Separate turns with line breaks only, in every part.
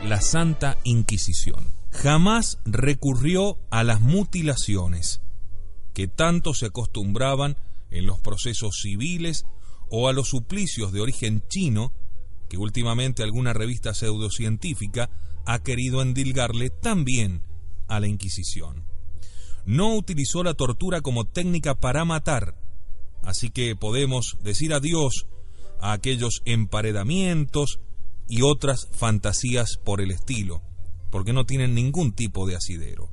la Santa Inquisición. Jamás recurrió a las mutilaciones, que tanto se acostumbraban en los procesos civiles, o a los suplicios de origen chino, que últimamente alguna revista pseudocientífica ha querido endilgarle también a la Inquisición. No utilizó la tortura como técnica para matar, así que podemos decir adiós a aquellos emparedamientos y otras fantasías por el estilo, porque no tienen ningún tipo de asidero.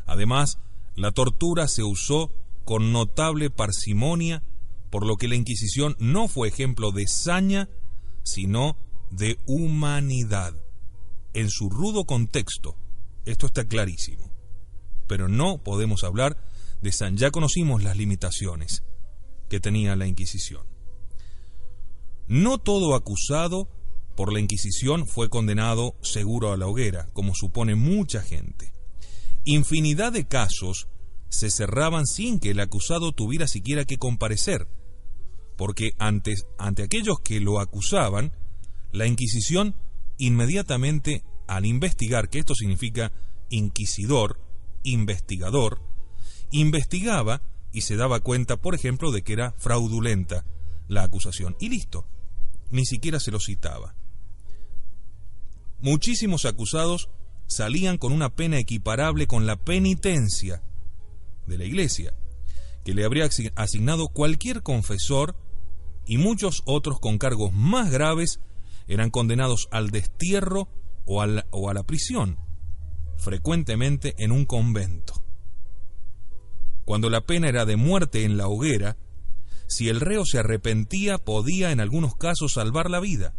Además, la tortura se usó con notable parsimonia, por lo que la Inquisición no fue ejemplo de saña, sino de humanidad. En su rudo contexto, esto está clarísimo. Pero no podemos hablar de saña. Ya conocimos las limitaciones que tenía la Inquisición. No todo acusado por la Inquisición fue condenado seguro a la hoguera, como supone mucha gente. Infinidad de casos se cerraban sin que el acusado tuviera siquiera que comparecer, porque ante aquellos que lo acusaban, la Inquisición inmediatamente, al investigar, que esto significa inquisidor, investigador, investigaba y se daba cuenta, por ejemplo, de que era fraudulenta la acusación, y listo, ni siquiera se lo citaba. Muchísimos acusados salían con una pena equiparable con la penitencia de la Iglesia, que le habría asignado cualquier confesor, y muchos otros con cargos más graves eran condenados al destierro o a la prisión, frecuentemente en un convento. Cuando la pena era de muerte en la hoguera, si el reo se arrepentía, podía en algunos casos salvar la vida,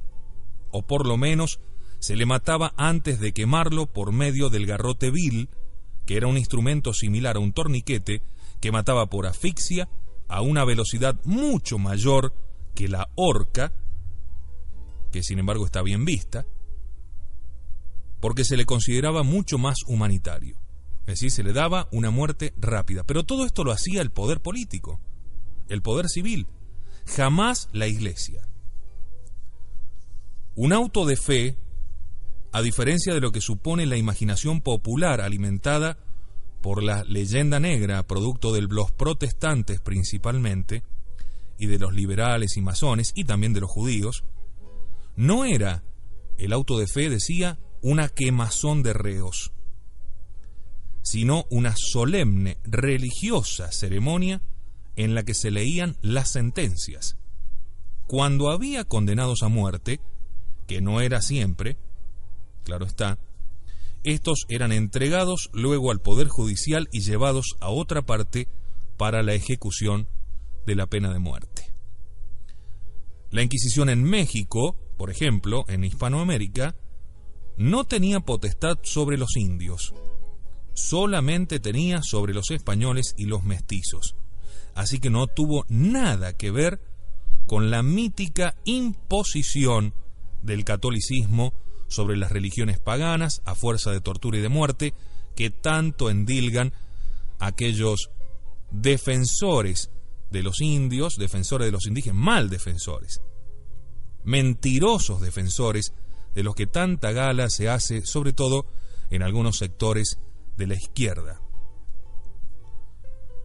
o por lo menos se le mataba antes de quemarlo por medio del garrote vil, que era un instrumento similar a un torniquete que mataba por asfixia a una velocidad mucho mayor que la horca, que sin embargo está bien vista, porque se le consideraba mucho más humanitario. Es decir, se le daba una muerte rápida. Pero todo esto lo hacía el poder político, el poder civil, jamás la Iglesia. Un auto de fe, a diferencia de lo que supone la imaginación popular alimentada por la leyenda negra, producto de los protestantes principalmente, y de los liberales y masones, y también de los judíos, no era, el auto de fe decía, una quemazón de reos, sino una solemne, religiosa ceremonia en la que se leían las sentencias. Cuando había condenados a muerte, que no era siempre, claro está, estos eran entregados luego al Poder Judicial y llevados a otra parte para la ejecución de la pena de muerte. La Inquisición en México, por ejemplo, en Hispanoamérica, no tenía potestad sobre los indios, solamente tenía sobre los españoles y los mestizos, así que no tuvo nada que ver con la mítica imposición del catolicismo sobre las religiones paganas a fuerza de tortura y de muerte que tanto endilgan aquellos defensores de los indios, defensores de los indígenas, mal defensores, mentirosos defensores de los que tanta gala se hace, sobre todo en algunos sectores de la izquierda.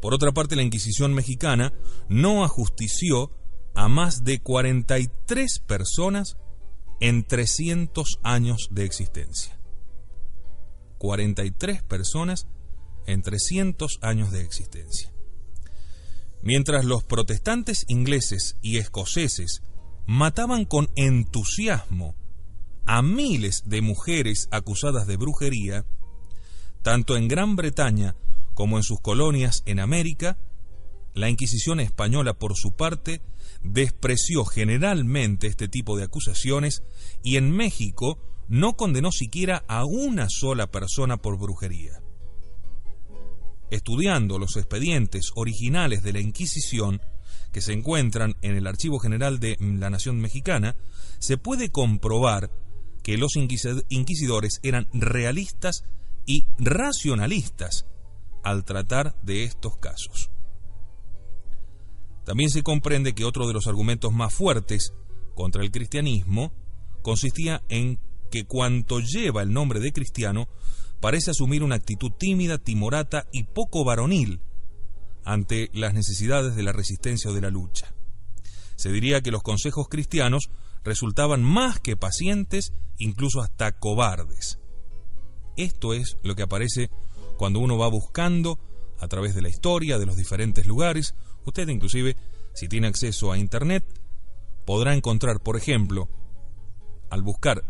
Por otra parte, la Inquisición mexicana no ajustició a más de 43 personas en 300 años de existencia. 43 personas en 300 años de existencia. Mientras los protestantes ingleses y escoceses mataban con entusiasmo a miles de mujeres acusadas de brujería, tanto en Gran Bretaña como en sus colonias en América, la Inquisición española, por su parte, despreció generalmente este tipo de acusaciones y en México no condenó siquiera a una sola persona por brujería. Estudiando los expedientes originales de la Inquisición, que se encuentran en el Archivo General de la Nación Mexicana, se puede comprobar que los inquisidores eran realistas y racionalistas al tratar de estos casos. También se comprende que otro de los argumentos más fuertes contra el cristianismo consistía en que cuanto lleva el nombre de cristiano parece asumir una actitud tímida, timorata y poco varonil ante las necesidades de la resistencia o de la lucha. Se diría que los consejos cristianos resultaban más que pacientes, incluso hasta cobardes. Esto es lo que aparece cuando uno va buscando a través de la historia de los diferentes lugares. Usted inclusive, si tiene acceso a internet, podrá encontrar, por ejemplo, al buscar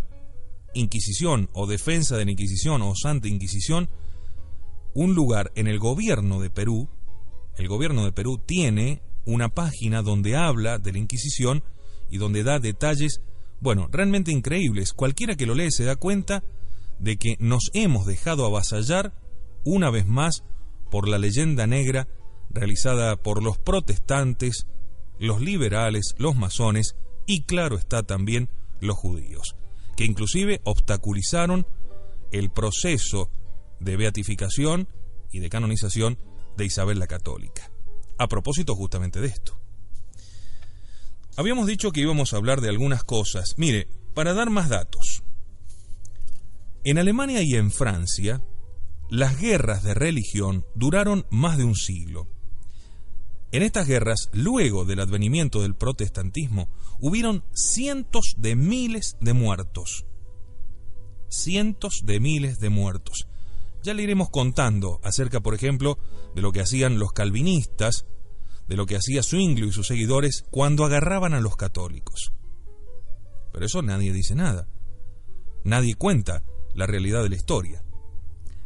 Inquisición o defensa de la Inquisición o Santa Inquisición, un lugar en el gobierno de Perú. El gobierno de Perú tiene una página donde habla de la Inquisición y donde da detalles, realmente increíbles. Cualquiera que lo lee se da cuenta de que nos hemos dejado avasallar una vez más por la leyenda negra realizada por los protestantes, los liberales, los masones y, claro está, también los judíos, que inclusive obstaculizaron el proceso de beatificación y de canonización de Isabel la Católica. A propósito justamente de esto. Habíamos dicho que íbamos a hablar de algunas cosas. Mire, para dar más datos. En Alemania y en Francia, las guerras de religión duraron más de un siglo. En estas guerras, luego del advenimiento del protestantismo, hubieron cientos de miles de muertos. Cientos de miles de muertos. Ya le iremos contando acerca, por ejemplo, de lo que hacían los calvinistas, de lo que hacía Zwinglio y sus seguidores cuando agarraban a los católicos. Pero eso nadie dice nada. Nadie cuenta la realidad de la historia.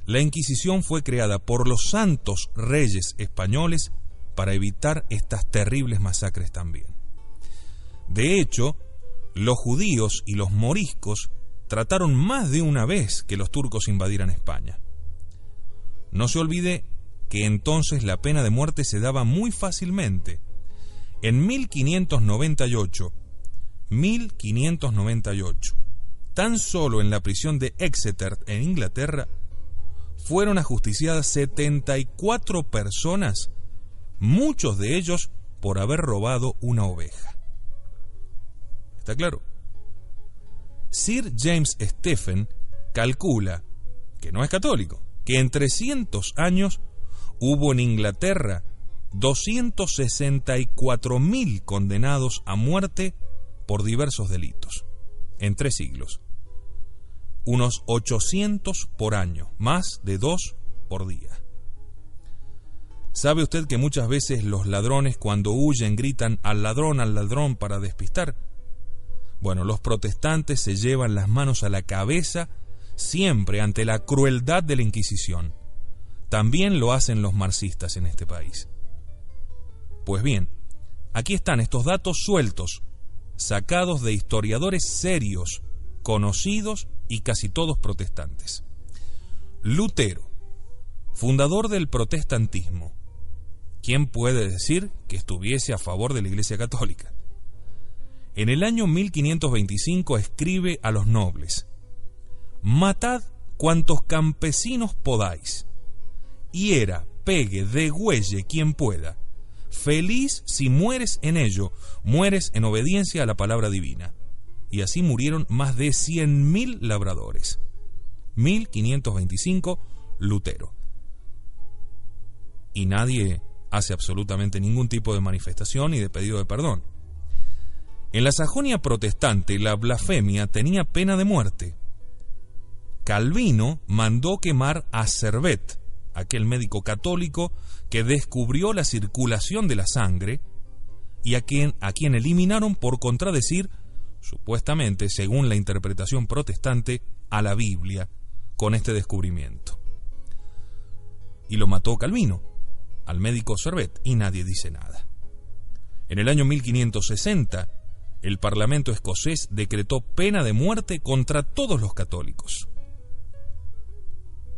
La Inquisición fue creada por los santos reyes españoles para evitar estas terribles masacres también. De hecho, los judíos y los moriscos trataron más de una vez que los turcos invadieran España. No se olvide que entonces la pena de muerte se daba muy fácilmente. En 1598, tan solo en la prisión de Exeter, en Inglaterra, fueron ajusticiadas 74 personas, muchos de ellos por haber robado una oveja. ¿Está claro? Sir James Stephen calcula, que no es católico, que en 300 años hubo en Inglaterra 264.000 condenados a muerte por diversos delitos, en 3 siglos. Unos 800 por año, más de 2 por día. ¿Sabe usted que muchas veces los ladrones cuando huyen gritan al ladrón para despistar? Bueno, los protestantes se llevan las manos a la cabeza siempre ante la crueldad de la Inquisición. También lo hacen los marxistas en este país. Pues bien, aquí están estos datos sueltos, sacados de historiadores serios, conocidos y casi todos protestantes. Lutero, fundador del protestantismo. ¿Quién puede decir que estuviese a favor de la Iglesia Católica? En el año 1525 escribe a los nobles: matad cuantos campesinos podáis, hiera, pegue, degüelle quien pueda. Feliz si mueres en ello, mueres en obediencia a la palabra divina. Y así murieron más de 100.000 labradores. 1525, Lutero. Y nadie hace absolutamente ningún tipo de manifestación ni de pedido de perdón. En la Sajonia protestante, la blasfemia tenía pena de muerte. Calvino mandó quemar a Servet, aquel médico católico que descubrió la circulación de la sangre y a quien eliminaron por contradecir, supuestamente, según la interpretación protestante, a la Biblia con este descubrimiento. Y lo mató Calvino, al médico Servet, y nadie dice nada. En el año 1560, el Parlamento escocés decretó pena de muerte contra todos los católicos.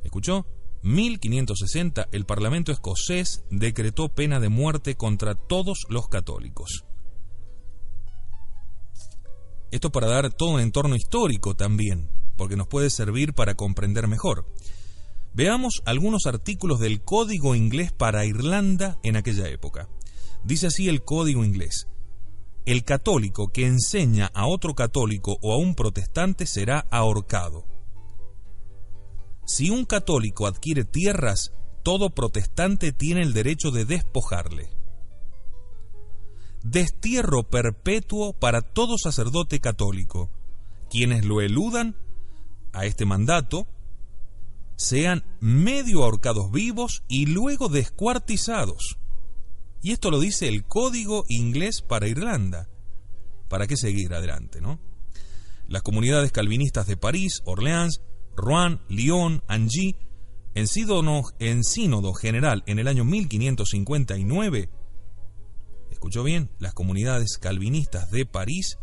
¿Escuchó? 1560, el Parlamento escocés decretó pena de muerte contra todos los católicos. Esto para dar todo un entorno histórico también, porque nos puede servir para comprender mejor. Veamos algunos artículos del Código Inglés para Irlanda en aquella época. Dice así el Código Inglés: el católico que enseña a otro católico o a un protestante será ahorcado. Si un católico adquiere tierras, todo protestante tiene el derecho de despojarle. Destierro perpetuo para todo sacerdote católico. Quienes lo eludan a este mandato sean medio ahorcados vivos y luego descuartizados. Y esto lo dice el Código Inglés para Irlanda. ¿Para qué seguir adelante, no? Las comunidades calvinistas de París, Orleans, Rouen, Lyon, Angers, en sínodo general en el año 1559, escuchó bien, las comunidades calvinistas de París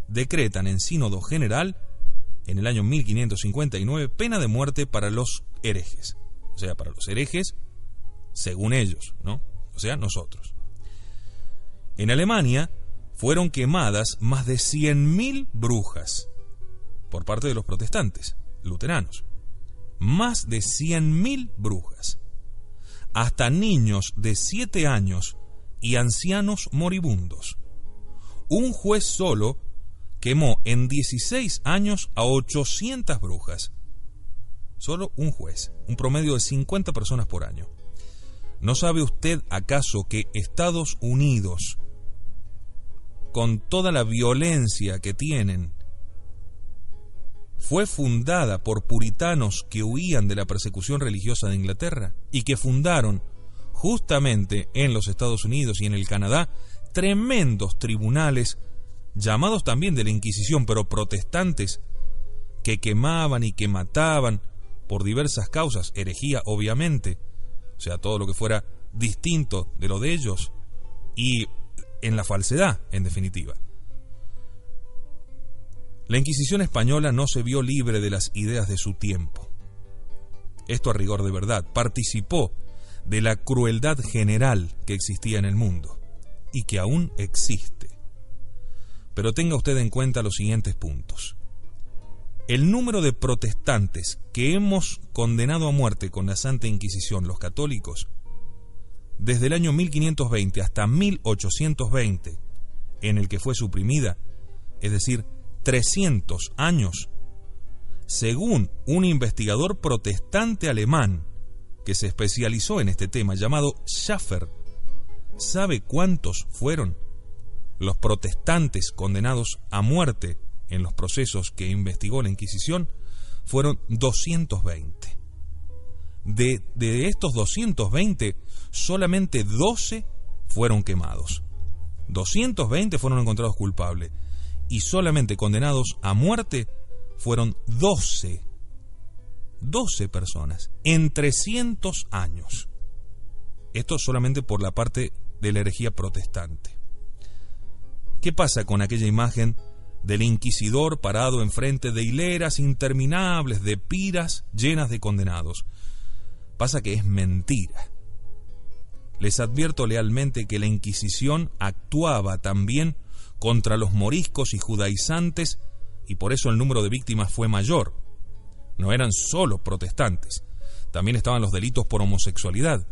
decretan en sínodo general en el año 1559 pena de muerte para los herejes. O sea, para los herejes según ellos, ¿no? O sea, nosotros. En Alemania fueron quemadas más de 100.000 brujas por parte de los protestantes luteranos. Más de 100.000 brujas. Hasta niños de 7 años y ancianos moribundos. Un juez solo quemó en 16 años a 800 brujas. Solo un juez, un promedio de 50 personas por año. ¿No sabe usted acaso que Estados Unidos, con toda la violencia que tienen, fue fundada por puritanos que huían de la persecución religiosa de Inglaterra y que fundaron justamente en los Estados Unidos y en el Canadá tremendos tribunales llamados también de la Inquisición, pero protestantes, que quemaban y que mataban por diversas causas, herejía obviamente, o sea, todo lo que fuera distinto de lo de ellos y en la falsedad, en definitiva. La Inquisición española no se vio libre de las ideas de su tiempo. Esto a rigor de verdad, participó de la crueldad general que existía en el mundo y que aún existe. Pero tenga usted en cuenta los siguientes puntos. El número de protestantes que hemos condenado a muerte con la Santa Inquisición, los católicos, desde el año 1520 hasta 1820, en el que fue suprimida, es decir, 300 años, según un investigador protestante alemán que se especializó en este tema llamado Schaffer, ¿sabe cuántos fueron los protestantes condenados a muerte en los procesos que investigó la Inquisición? Fueron 220. De estos 220, solamente 12 fueron quemados. 220 fueron encontrados culpables y solamente condenados a muerte fueron 12 personas en 300 años. Esto solamente por la parte de la herejía protestante. ¿Qué pasa con aquella imagen del inquisidor parado enfrente de hileras interminables de piras llenas de condenados? Pasa que es mentira. Les advierto lealmente que la Inquisición actuaba también contra los moriscos y judaizantes y por eso el número de víctimas fue mayor. No eran solo protestantes, también estaban los delitos por homosexualidad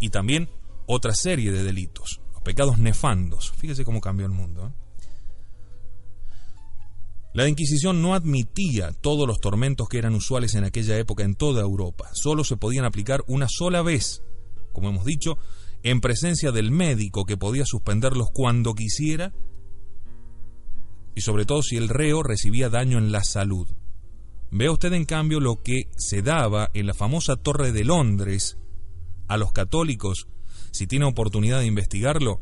y también otra serie de delitos, los pecados nefandos. Fíjese cómo cambió el mundo, ¿eh? La Inquisición no admitía todos los tormentos que eran usuales en aquella época en toda Europa. Solo se podían aplicar una sola vez, como hemos dicho, en presencia del médico que podía suspenderlos cuando quisiera y sobre todo si el reo recibía daño en la salud. Vea usted en cambio lo que se daba en la famosa Torre de Londres a los católicos. Si tiene oportunidad de investigarlo,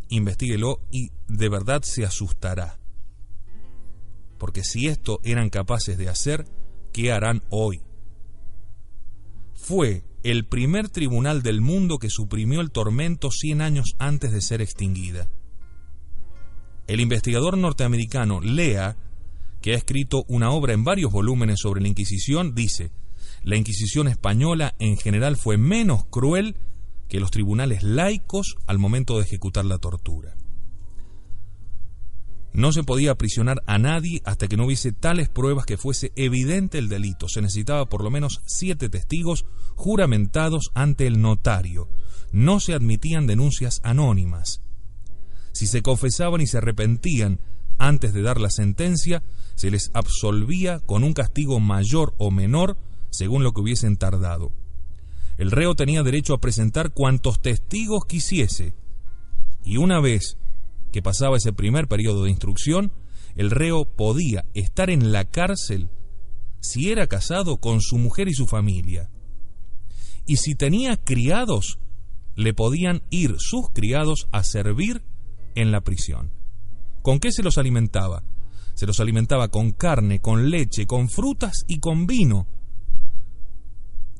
investíguelo y de verdad se asustará. Porque si esto eran capaces de hacer, ¿qué harán hoy? Fue el primer tribunal del mundo que suprimió el tormento 100 años antes de ser extinguida. El investigador norteamericano Lea, que ha escrito una obra en varios volúmenes sobre la Inquisición, dice: la Inquisición española en general fue menos cruel que los tribunales laicos al momento de ejecutar la tortura. No se podía aprisionar a nadie hasta que no hubiese tales pruebas que fuese evidente el delito. Se necesitaba por lo menos 7 testigos juramentados ante el notario. No se admitían denuncias anónimas. Si se confesaban y se arrepentían antes de dar la sentencia, se les absolvía con un castigo mayor o menor según lo que hubiesen tardado. El reo tenía derecho a presentar cuantos testigos quisiese, y una vez que pasaba ese primer periodo de instrucción, el reo podía estar en la cárcel si era casado con su mujer y su familia. Y si tenía criados, le podían ir sus criados a servir en la prisión. ¿Con qué se los alimentaba? Se los alimentaba con carne, con leche, con frutas y con vino.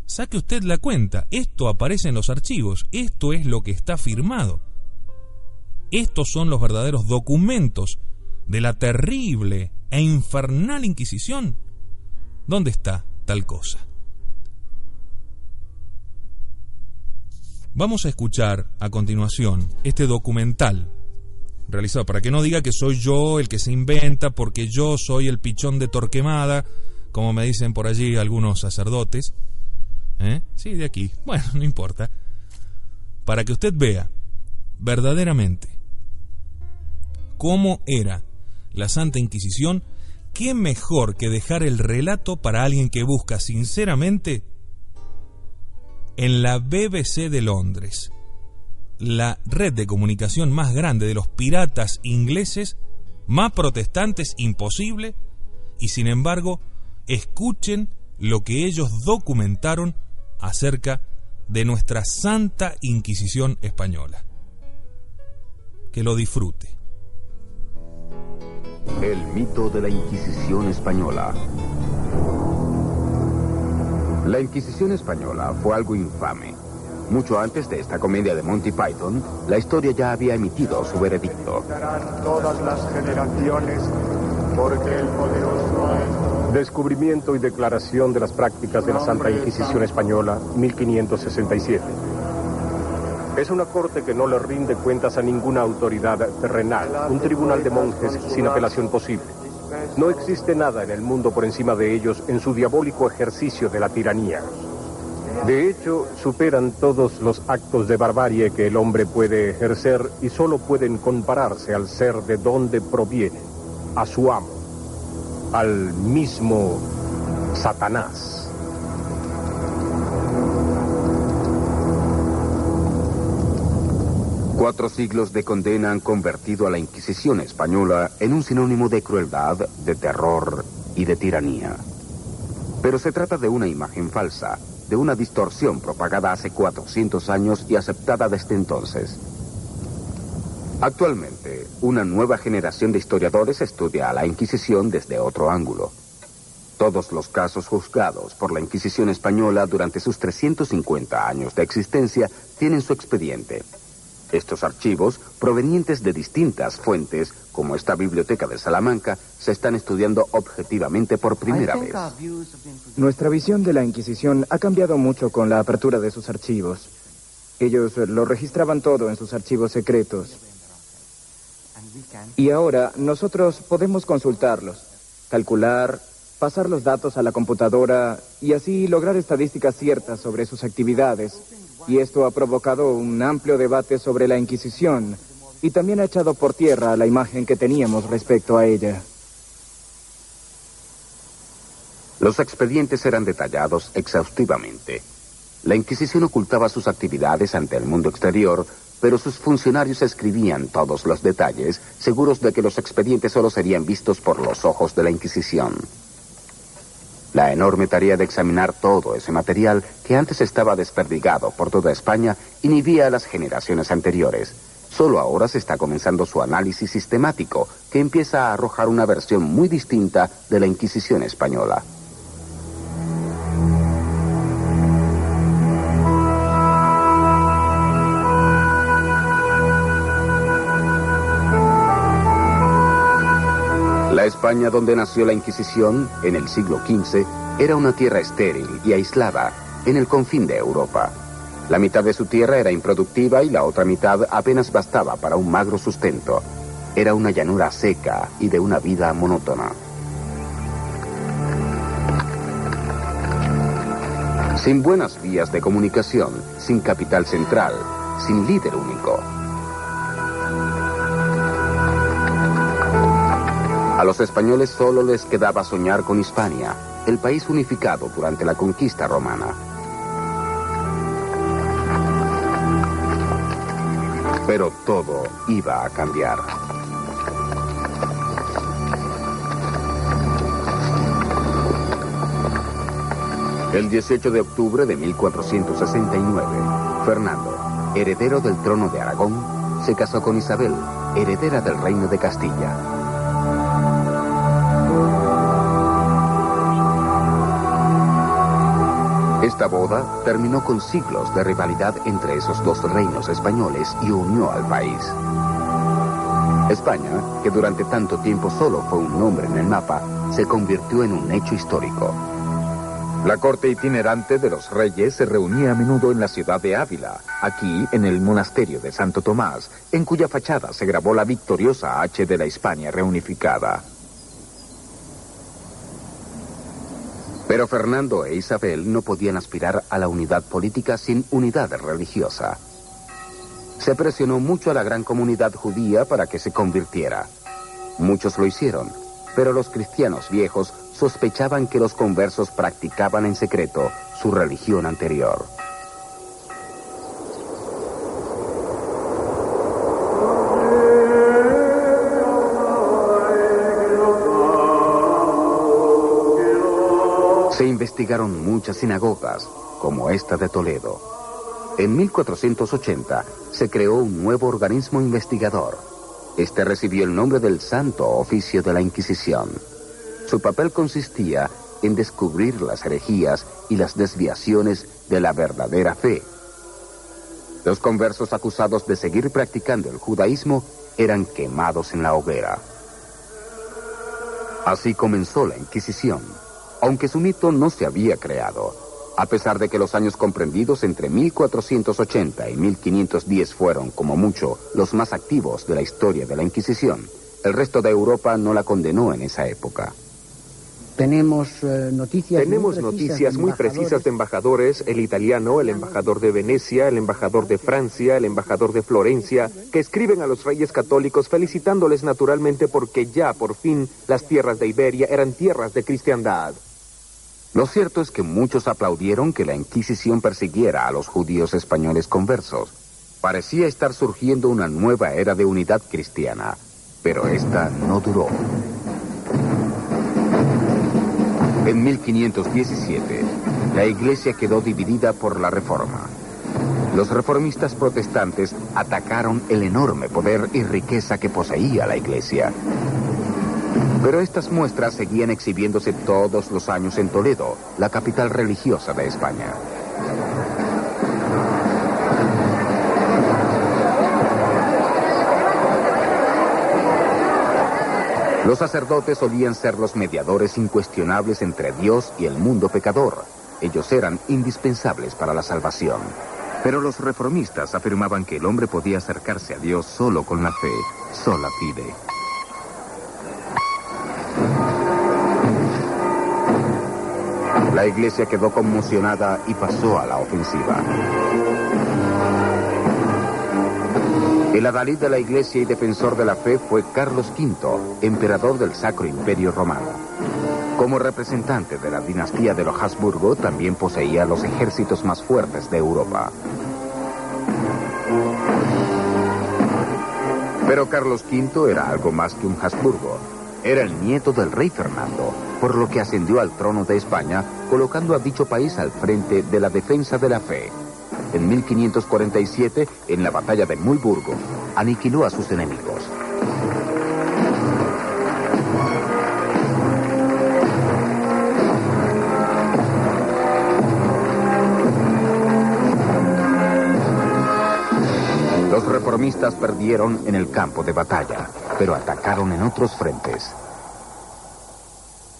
Saque usted la cuenta, esto aparece en los archivos, esto es lo que está firmado. Estos son los verdaderos documentos de la terrible e infernal Inquisición. ¿Dónde está tal cosa? Vamos a escuchar a continuación este documental realizado, para que no diga que soy yo el que se inventa, porque yo soy el pichón de Torquemada, como me dicen por allí algunos sacerdotes. Sí, de aquí. Bueno, no importa. Para que usted vea verdaderamente cómo era la Santa Inquisición, qué mejor que dejar el relato para alguien que busca sinceramente en la BBC de Londres, la red de comunicación más grande de los piratas ingleses, más protestantes imposible, y sin embargo, escuchen lo que ellos documentaron acerca de nuestra Santa Inquisición española. Que lo disfrute.
El mito de la Inquisición española. La Inquisición española fue algo infame. Mucho antes de esta comedia de Monty Python, la historia ya había emitido su veredicto.
Todas las generaciones, porque el poderoso Descubrimiento y declaración de las prácticas de la Santa Inquisición Española, 1567. Es una corte que no le rinde cuentas a ninguna autoridad terrenal, un tribunal de monjes sin apelación posible. No existe nada en el mundo por encima de ellos en su diabólico ejercicio de la tiranía. De hecho, superan todos los actos de barbarie que el hombre puede ejercer y solo pueden compararse al ser de donde proviene, a su amo, al mismo Satanás.
Cuatro siglos de condena han convertido a la Inquisición española en un sinónimo de crueldad, de terror y de tiranía. Pero se trata de una imagen falsa, de una distorsión propagada hace 400 años y aceptada desde entonces. Actualmente, una nueva generación de historiadores estudia a la Inquisición desde otro ángulo. Todos los casos juzgados por la Inquisición española durante sus 350 años de existencia tienen su expediente. Estos archivos, provenientes de distintas fuentes, como esta biblioteca de Salamanca, se están estudiando objetivamente por primera vez.
Nuestra visión de la Inquisición ha cambiado mucho con la apertura de sus archivos. Ellos lo registraban todo en sus archivos secretos. Y ahora nosotros podemos consultarlos, calcular, pasar los datos a la computadora y así lograr estadísticas ciertas sobre sus actividades. Y esto ha provocado un amplio debate sobre la Inquisición y también ha echado por tierra la imagen que teníamos respecto a ella.
Los expedientes eran detallados exhaustivamente. La Inquisición ocultaba sus actividades ante el mundo exterior, pero sus funcionarios escribían todos los detalles, seguros de que los expedientes solo serían vistos por los ojos de la Inquisición. La enorme tarea de examinar todo ese material, que antes estaba desperdigado por toda España, inhibía a las generaciones anteriores. Solo ahora se está comenzando su análisis sistemático, que empieza a arrojar una versión muy distinta de la Inquisición española. La España donde nació la Inquisición, en el siglo XV, era una tierra estéril y aislada, en el confín de Europa. La mitad de su tierra era improductiva y la otra mitad apenas bastaba para un magro sustento. Era una llanura seca y de una vida monótona. Sin buenas vías de comunicación, sin capital central, sin líder único. A los españoles solo les quedaba soñar con Hispania, el país unificado durante la conquista romana. Pero todo iba a cambiar. El 18 de octubre de 1469, Fernando, heredero del trono de Aragón, se casó con Isabel, heredera del reino de Castilla. Esta boda terminó con siglos de rivalidad entre esos dos reinos españoles y unió al país. España, que durante tanto tiempo solo fue un nombre en el mapa, se convirtió en un hecho histórico.
La corte itinerante de los reyes se reunía a menudo en la ciudad de Ávila, aquí en el monasterio de Santo Tomás, en cuya fachada se grabó la victoriosa H de la Hispania reunificada.
Pero Fernando e Isabel no podían aspirar a la unidad política sin unidad religiosa. Se presionó mucho a la gran comunidad judía para que se convirtiera. Muchos lo hicieron, pero los cristianos viejos sospechaban que los conversos practicaban en secreto su religión anterior. Se investigaron muchas sinagogas, como esta de Toledo. En 1480 se creó un nuevo organismo investigador. Este recibió el nombre del Santo Oficio de la Inquisición. Su papel consistía en descubrir las herejías y las desviaciones de la verdadera fe. Los conversos acusados de seguir practicando el judaísmo eran quemados en la hoguera. Así comenzó la Inquisición, aunque su mito no se había creado. A pesar de que los años comprendidos entre 1480 y 1510 fueron, como mucho, los más activos de la historia de la Inquisición, el resto de Europa no la condenó en esa época.
Tenemos noticias muy precisas de embajadores, el italiano, el embajador de Venecia, el embajador de Francia, el embajador de Florencia, que escriben a los reyes católicos felicitándoles naturalmente porque ya, por fin, las tierras de Iberia eran tierras de cristiandad.
Lo cierto es que muchos aplaudieron que la Inquisición persiguiera a los judíos españoles conversos. Parecía estar surgiendo una nueva era de unidad cristiana, pero esta no duró. En 1517, la Iglesia quedó dividida por la Reforma. Los reformistas protestantes atacaron el enorme poder y riqueza que poseía la Iglesia. Pero estas muestras seguían exhibiéndose todos los años en Toledo, la capital religiosa de España. Los sacerdotes solían ser los mediadores incuestionables entre Dios y el mundo pecador. Ellos eran indispensables para la salvación. Pero los reformistas afirmaban que el hombre podía acercarse a Dios solo con la fe, sola fide. La Iglesia quedó conmocionada y pasó a la ofensiva. El adalid de la Iglesia y defensor de la fe fue Carlos V, emperador del Sacro Imperio Romano. Como representante de la dinastía de los Habsburgo, también poseía los ejércitos más fuertes de Europa. Pero Carlos V era algo más que un Habsburgo. Era el nieto del rey Fernando, por lo que ascendió al trono de España, colocando a dicho país al frente de la defensa de la fe. En 1547, en la batalla de Mulburgo, aniquiló a sus enemigos. Los reformistas perdieron en el campo de batalla, pero atacaron en otros frentes.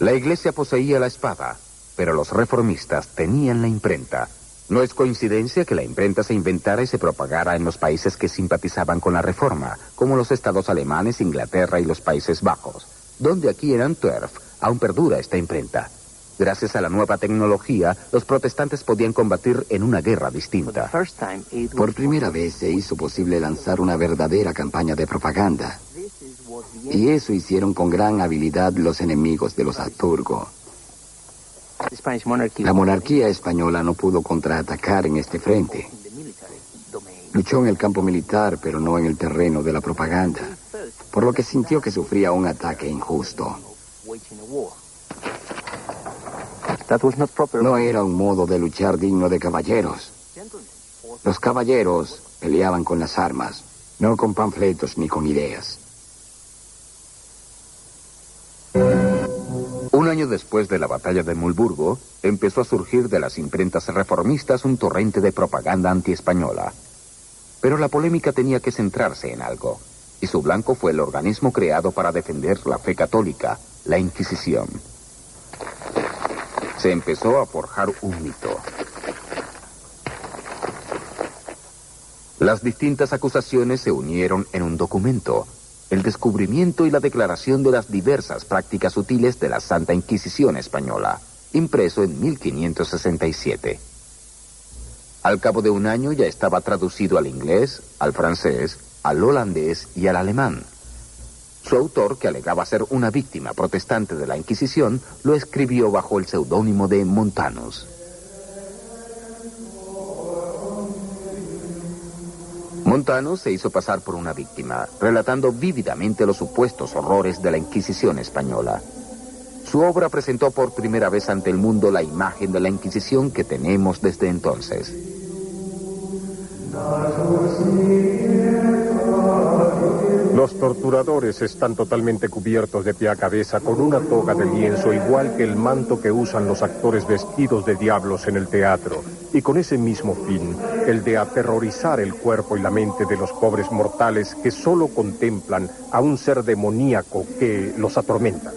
La Iglesia poseía la espada, pero los reformistas tenían la imprenta. No es coincidencia que la imprenta se inventara y se propagara en los países que simpatizaban con la Reforma, como los estados alemanes, Inglaterra y los Países Bajos, donde aquí en Antwerp aún perdura esta imprenta. Gracias a la nueva tecnología, los protestantes podían combatir en una guerra distinta.
Por primera vez se hizo posible lanzar una verdadera campaña de propaganda.
Y eso hicieron con gran habilidad los enemigos de los Habsburgo. La monarquía española no pudo contraatacar en este frente. Luchó en el campo militar, pero no en el terreno de la propaganda, por lo que sintió que sufría un ataque injusto. No era un modo de luchar digno de caballeros. Los caballeros peleaban con las armas, no con panfletos ni con ideas.
Un año después de la batalla de Mulburgo, empezó a surgir de las imprentas reformistas un torrente de propaganda antiespañola. Pero la polémica tenía que centrarse en algo, y su blanco fue el organismo creado para defender la fe católica, la Inquisición. Se empezó a forjar un mito. Las distintas acusaciones se unieron en un documento: el descubrimiento y la declaración de las diversas prácticas sutiles de la Santa Inquisición española, impreso en 1567. Al cabo de un año ya estaba traducido al inglés, al francés, al holandés y al alemán. Su autor, que alegaba ser una víctima protestante de la Inquisición, lo escribió bajo el seudónimo de Montanus. Montanus se hizo pasar por una víctima, relatando vívidamente los supuestos horrores de la Inquisición española. Su obra presentó por primera vez ante el mundo la imagen de la Inquisición que tenemos desde entonces.
Los torturadores están totalmente cubiertos de pie a cabeza con una toga de lienzo, igual que el manto que usan los actores vestidos de diablos en el teatro, y con ese mismo fin, el de aterrorizar el cuerpo y la mente de los pobres mortales que solo contemplan a un ser demoníaco que los atormenta.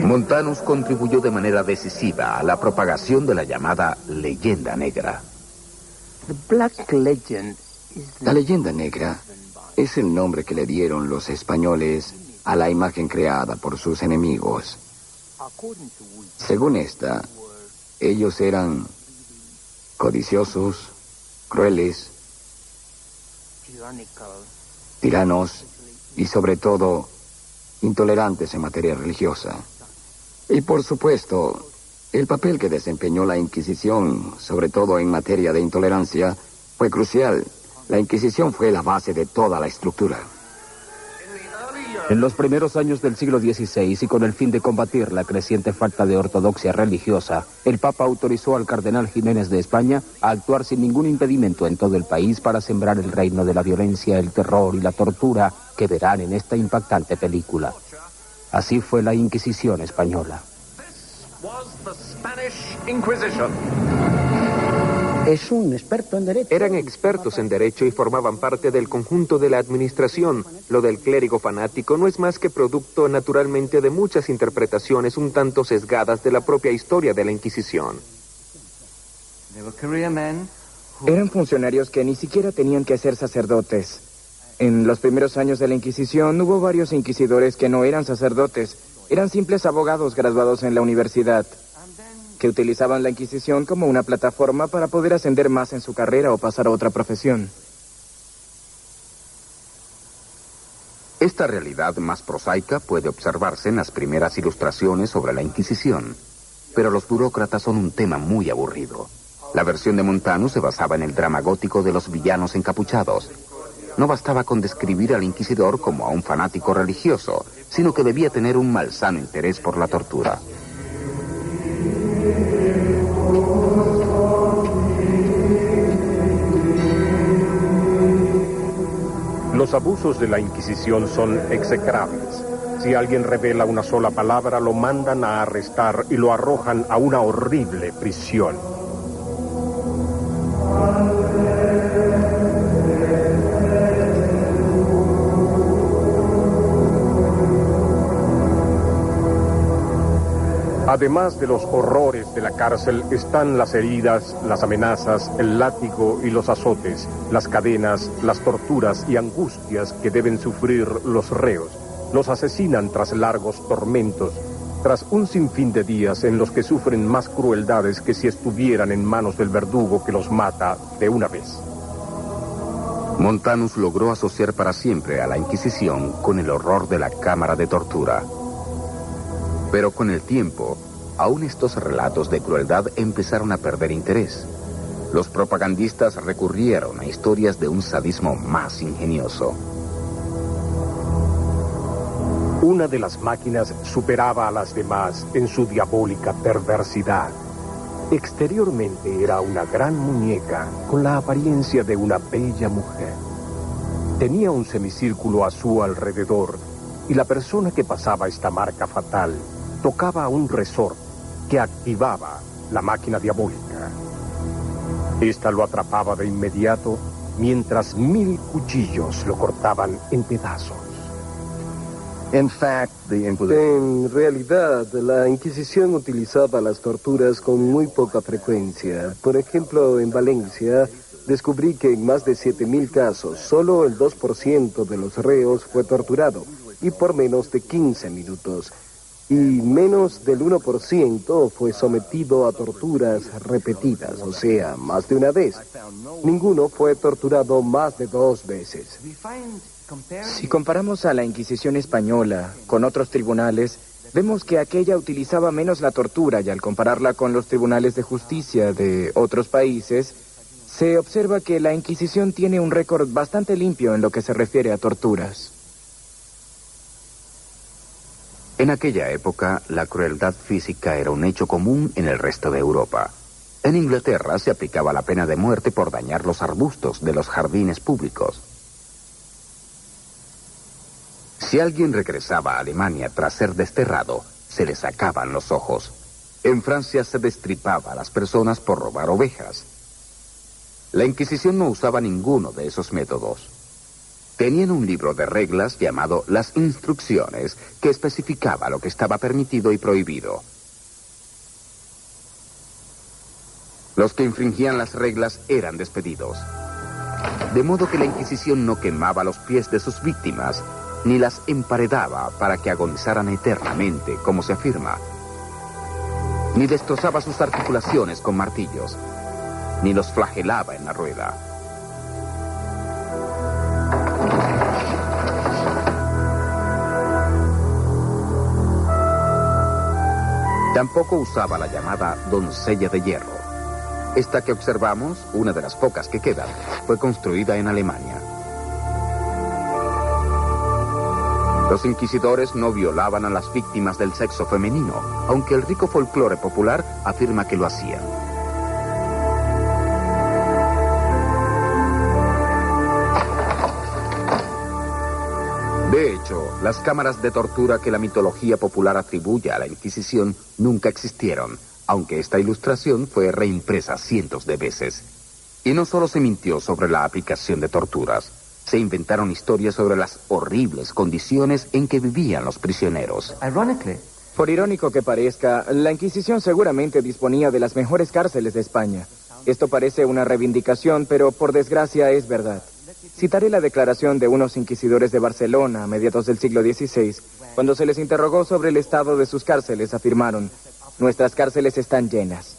Montanus contribuyó de manera decisiva a la propagación de la llamada leyenda negra.
La leyenda negra es el nombre que le dieron los españoles a la imagen creada por sus enemigos. Según esta, ellos eran codiciosos, crueles, tiranos y sobre todo intolerantes en materia religiosa. Y por supuesto, el papel que desempeñó la Inquisición, sobre todo en materia de intolerancia, fue crucial. La Inquisición fue la base de toda la estructura.
En los primeros años del siglo XVI, y con el fin de combatir la creciente falta de ortodoxia religiosa, el Papa autorizó al cardenal Jiménez de España a actuar sin ningún impedimento en todo el país para sembrar el reino de la violencia, el terror y la tortura que verán en esta impactante película. Así fue la Inquisición española.
Es un experto en derecho.
Eran expertos en derecho y formaban parte del conjunto de la administración. Lo del clérigo fanático no es más que producto naturalmente de muchas interpretaciones un tanto sesgadas de la propia historia de la Inquisición.
Eran funcionarios que ni siquiera tenían que ser sacerdotes. En los primeros años de la Inquisición hubo varios inquisidores que no eran sacerdotes, eran simples abogados graduados en la universidad, que utilizaban la Inquisición como una plataforma para poder ascender más en su carrera o pasar a otra profesión.
Esta realidad más prosaica puede observarse en las primeras ilustraciones sobre la Inquisición, pero los burócratas son un tema muy aburrido. La versión de Montanus se basaba en el drama gótico de los villanos encapuchados. No bastaba con describir al inquisidor como a un fanático religioso, sino que debía tener un malsano interés por la tortura.
Los abusos de la Inquisición son execrables. Si alguien revela una sola palabra, lo mandan a arrestar y lo arrojan a una horrible prisión. Además de los horrores de la cárcel, están las heridas, las amenazas, el látigo y los azotes, las cadenas, las torturas y angustias que deben sufrir los reos. Los asesinan tras largos tormentos, tras un sinfín de días en los que sufren más crueldades que si estuvieran en manos del verdugo que los mata de una vez.
Montanus logró asociar para siempre a la Inquisición con el horror de la cámara de tortura. Pero con el tiempo, aún estos relatos de crueldad empezaron a perder interés. Los propagandistas recurrieron a historias de un sadismo más ingenioso.
Una de las máquinas superaba a las demás en su diabólica perversidad. Exteriormente era una gran muñeca con la apariencia de una bella mujer. Tenía un semicírculo a su alrededor y la persona que pasaba esta marca fatal tocaba un resorte que activaba la máquina diabólica. Esta lo atrapaba de inmediato mientras 1000 cuchillos lo cortaban en pedazos.
En realidad, la Inquisición utilizaba las torturas con muy poca frecuencia. Por ejemplo, en Valencia, descubrí que en más de 7.000 casos, solo el 2% de los reos fue torturado, y por menos de 15 minutos. Y menos del 1% fue sometido a torturas repetidas, o sea, más de una vez. Ninguno fue torturado más de 2 veces.
Si comparamos a la Inquisición española con otros tribunales, vemos que aquella utilizaba menos la tortura y al compararla con los tribunales de justicia de otros países, se observa que la Inquisición tiene un récord bastante limpio en lo que se refiere a torturas.
En aquella época, la crueldad física era un hecho común en el resto de Europa. En Inglaterra se aplicaba la pena de muerte por dañar los arbustos de los jardines públicos. Si alguien regresaba a Alemania tras ser desterrado, se le sacaban los ojos. En Francia se destripaba a las personas por robar ovejas. La Inquisición no usaba ninguno de esos métodos. Tenían un libro de reglas llamado Las Instrucciones, que especificaba lo que estaba permitido y prohibido. Los que infringían las reglas eran despedidos. De modo que la Inquisición no quemaba los pies de sus víctimas, ni las emparedaba para que agonizaran eternamente, como se afirma, ni destrozaba sus articulaciones con martillos, ni los flagelaba en la rueda. Tampoco usaba la llamada doncella de hierro. Esta que observamos, una de las pocas que quedan, fue construida en Alemania. Los inquisidores no violaban a las víctimas del sexo femenino, aunque el rico folclore popular afirma que lo hacían. De hecho, las cámaras de tortura que la mitología popular atribuye a la Inquisición nunca existieron, aunque esta ilustración fue reimpresa cientos de veces. Y no solo se mintió sobre la aplicación de torturas, se inventaron historias sobre las horribles condiciones en que vivían los prisioneros.
Por irónico que parezca, la Inquisición seguramente disponía de las mejores cárceles de España. Esto parece una reivindicación, pero por desgracia es verdad. Citaré la declaración de unos inquisidores de Barcelona a mediados del siglo XVI. Cuando se les interrogó sobre el estado de sus cárceles, afirmaron: "Nuestras cárceles están llenas".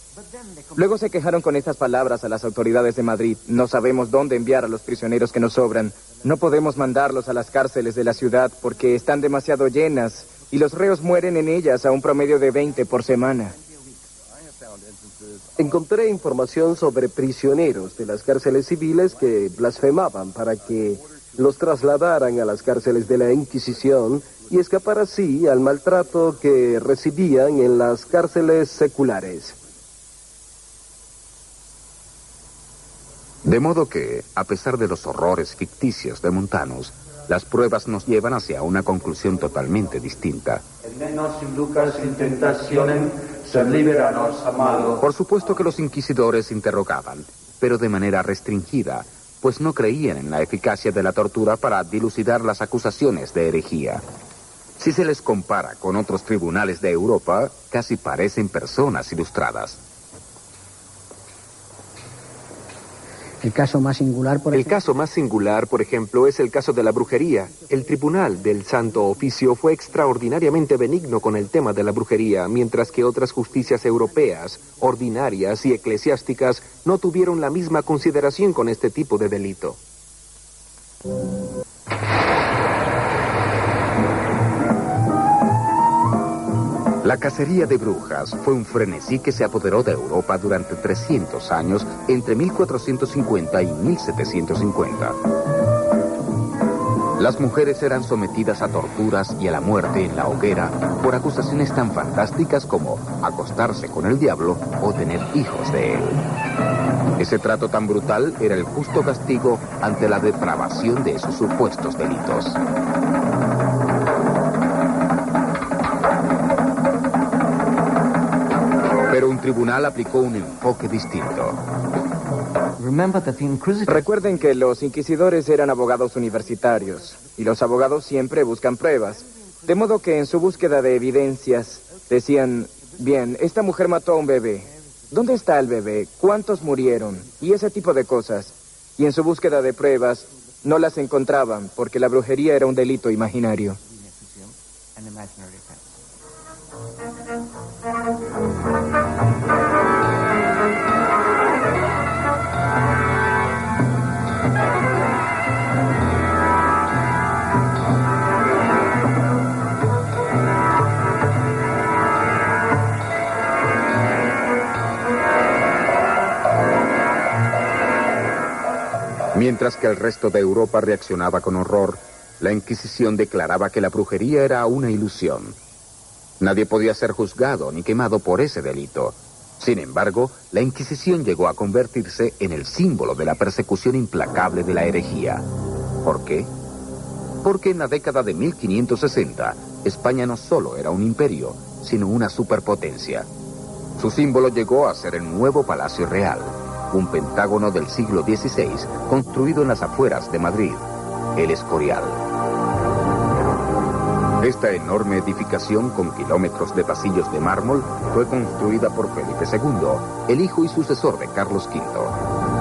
Luego se quejaron con estas palabras a las autoridades de Madrid: "No sabemos dónde enviar a los prisioneros que nos sobran. No podemos mandarlos a las cárceles de la ciudad porque están demasiado llenas y los reos mueren en ellas a un promedio de 20 por semana".
Encontré información sobre prisioneros de las cárceles civiles que blasfemaban para que los trasladaran a las cárceles de la Inquisición y escapar así al maltrato que recibían en las cárceles seculares.
De modo que, a pesar de los horrores ficticios de Montanus, las pruebas nos llevan hacia una conclusión totalmente distinta. Por supuesto que los inquisidores interrogaban, pero de manera restringida, pues no creían en la eficacia de la tortura para dilucidar las acusaciones de herejía. Si se les compara con otros tribunales de Europa, casi parecen personas ilustradas.
El caso más singular, por
ejemplo, es el caso de la brujería. El Tribunal del Santo Oficio fue extraordinariamente benigno con el tema de la brujería, mientras que otras justicias europeas, ordinarias y eclesiásticas, no tuvieron la misma consideración con este tipo de delito.
La cacería de brujas fue un frenesí que se apoderó de Europa durante 300 años, entre 1450 y 1750. Las mujeres eran sometidas a torturas y a la muerte en la hoguera por acusaciones tan fantásticas como acostarse con el diablo o tener hijos de él. Ese trato tan brutal era el justo castigo ante la depravación de esos supuestos delitos. Pero un tribunal aplicó un enfoque distinto.
Recuerden que los inquisidores eran abogados universitarios, y los abogados siempre buscan pruebas. De modo que en su búsqueda de evidencias decían, bien, esta mujer mató a un bebé. ¿Dónde está el bebé? ¿Cuántos murieron? Y ese tipo de cosas. Y en su búsqueda de pruebas no las encontraban, porque la brujería era un delito imaginario.
Mientras que el resto de Europa reaccionaba con horror, la Inquisición declaraba que la brujería era una ilusión. Nadie podía ser juzgado ni quemado por ese delito. Sin embargo, la Inquisición llegó a convertirse en el símbolo de la persecución implacable de la herejía. ¿Por qué? Porque en la década de 1560, España no solo era un imperio, sino una superpotencia. Su símbolo llegó a ser el nuevo Palacio Real, un pentágono del siglo XVI, construido en las afueras de Madrid, el Escorial. Esta enorme edificación con kilómetros de pasillos de mármol fue construida por Felipe II, el hijo y sucesor de Carlos V.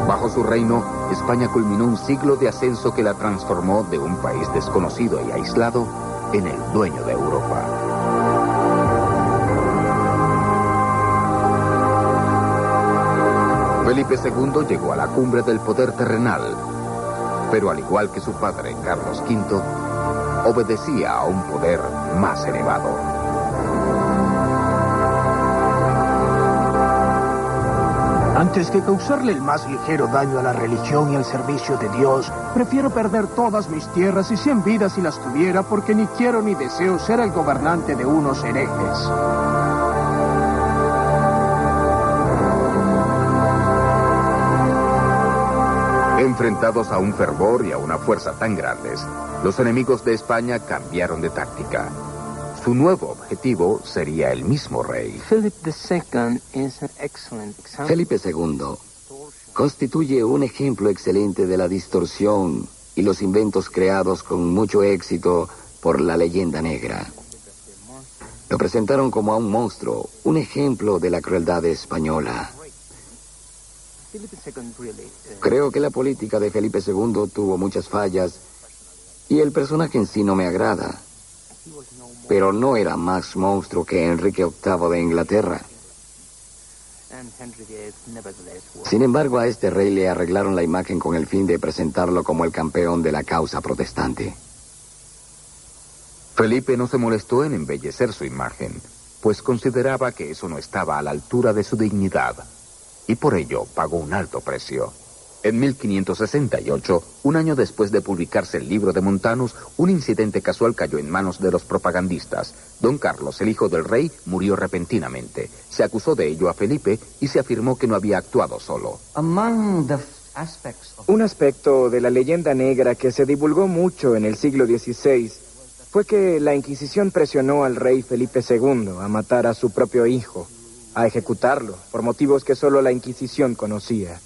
Bajo su reino, España culminó un siglo de ascenso que la transformó de un país desconocido y aislado en el dueño de Europa. Felipe II llegó a la cumbre del poder terrenal, pero al igual que su padre, Carlos V, obedecía a un poder más elevado.
Antes que causarle el más ligero daño a la religión y al servicio de Dios, prefiero perder todas mis tierras y 100 vidas si las tuviera, porque ni quiero ni deseo ser el gobernante de unos herejes.
Enfrentados a un fervor y a una fuerza tan grandes, los enemigos de España cambiaron de táctica. Su nuevo objetivo sería el mismo rey.
Felipe II constituye un ejemplo excelente de la distorsión y los inventos creados con mucho éxito por la leyenda negra. Lo presentaron como a un monstruo, un ejemplo de la crueldad española. Creo que la política de Felipe II tuvo muchas fallas y el personaje en sí no me agrada. Pero no era más monstruo que Enrique VIII de Inglaterra. Sin embargo, a este rey le arreglaron la imagen con el fin de presentarlo como el campeón de la causa protestante.
Felipe no se molestó en embellecer su imagen, pues consideraba que eso no estaba a la altura de su dignidad, y por ello pagó un alto precio. En 1568, un año después de publicarse el libro de Montanus, un incidente casual cayó en manos de los propagandistas. Don Carlos, el hijo del rey, murió repentinamente. Se acusó de ello a Felipe y se afirmó que no había actuado solo.
Un aspecto de la leyenda negra que se divulgó mucho en el siglo XVI fue que la Inquisición presionó al rey Felipe II a matar a su propio hijo, a ejecutarlo, por motivos que solo la Inquisición conocía.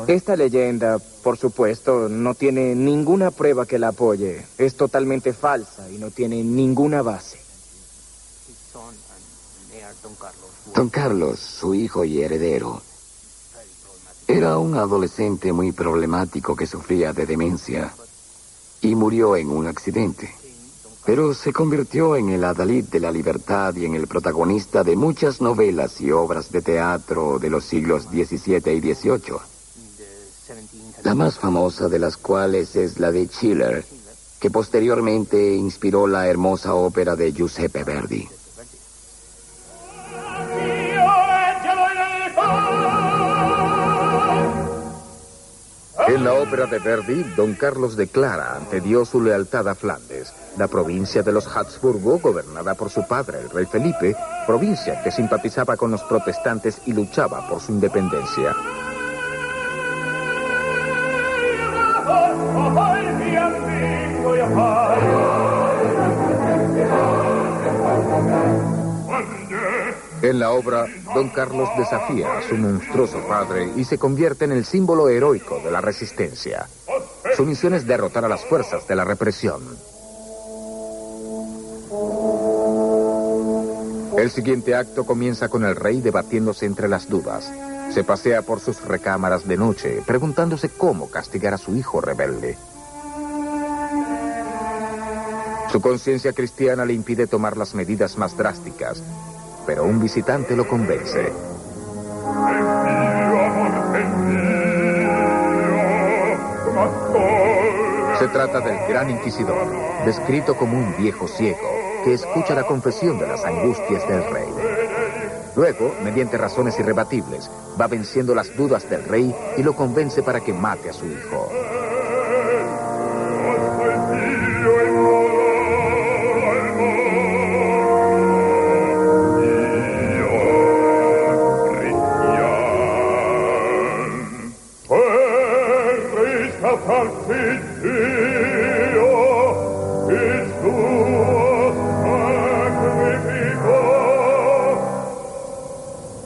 Esta leyenda, por supuesto, no tiene ninguna prueba que la apoye. Es totalmente falsa y no tiene ninguna base.
Don Carlos, su hijo y heredero, era un adolescente muy problemático que sufría de demencia y murió en un accidente. pero se convirtió en el adalid de la libertad y en el protagonista de muchas novelas y obras de teatro de los siglos XVII y XVIII. La más famosa de las cuales es la de Schiller, que posteriormente inspiró la hermosa ópera de Giuseppe Verdi.
En la ópera de Verdi, Don Carlos declara ante Dios su lealtad a Flandes, la provincia de los Habsburgo, gobernada por su padre, el rey Felipe, provincia que simpatizaba con los protestantes y luchaba por su independencia. En la obra, Don Carlos desafía a su monstruoso padre y se convierte en el símbolo heroico de la resistencia. Su misión es derrotar a las fuerzas de la represión. El siguiente acto comienza con el rey debatiéndose entre las dudas. Se pasea por sus recámaras de noche, preguntándose cómo castigar a su hijo rebelde. Su conciencia cristiana le impide tomar las medidas más drásticas, pero un visitante lo convence. Se trata del Gran Inquisidor, descrito como un viejo ciego que escucha la confesión de las angustias del rey. Luego, mediante razones irrebatibles, va venciendo las dudas del rey y lo convence para que mate a su hijo.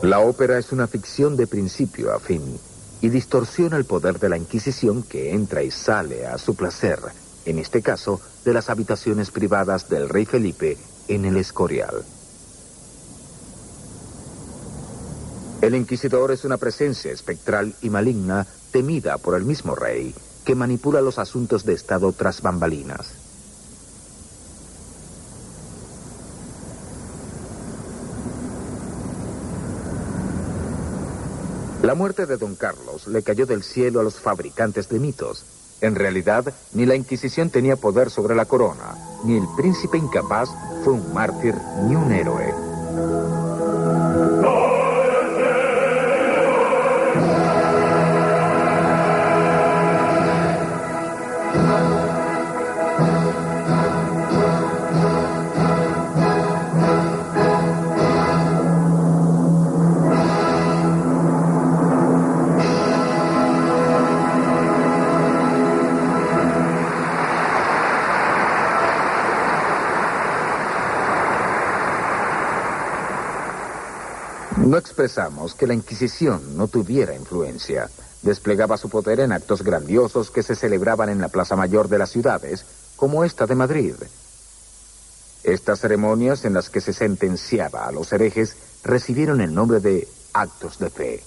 La ópera es una ficción de principio a fin y distorsiona el poder de la Inquisición que entra y sale a su placer, en este caso, de las habitaciones privadas del rey Felipe en el Escorial. El Inquisidor es una presencia espectral y maligna temida por el mismo rey, que manipula los asuntos de Estado tras bambalinas. La muerte de Don Carlos le cayó del cielo a los fabricantes de mitos. En realidad, ni la Inquisición tenía poder sobre la corona, ni el príncipe incapaz fue un mártir ni un héroe. No expresamos que la Inquisición no tuviera influencia. Desplegaba su poder en actos grandiosos que se celebraban en la Plaza Mayor de las ciudades, como esta de Madrid. Estas ceremonias en las que se sentenciaba a los herejes recibieron el nombre de actos de fe.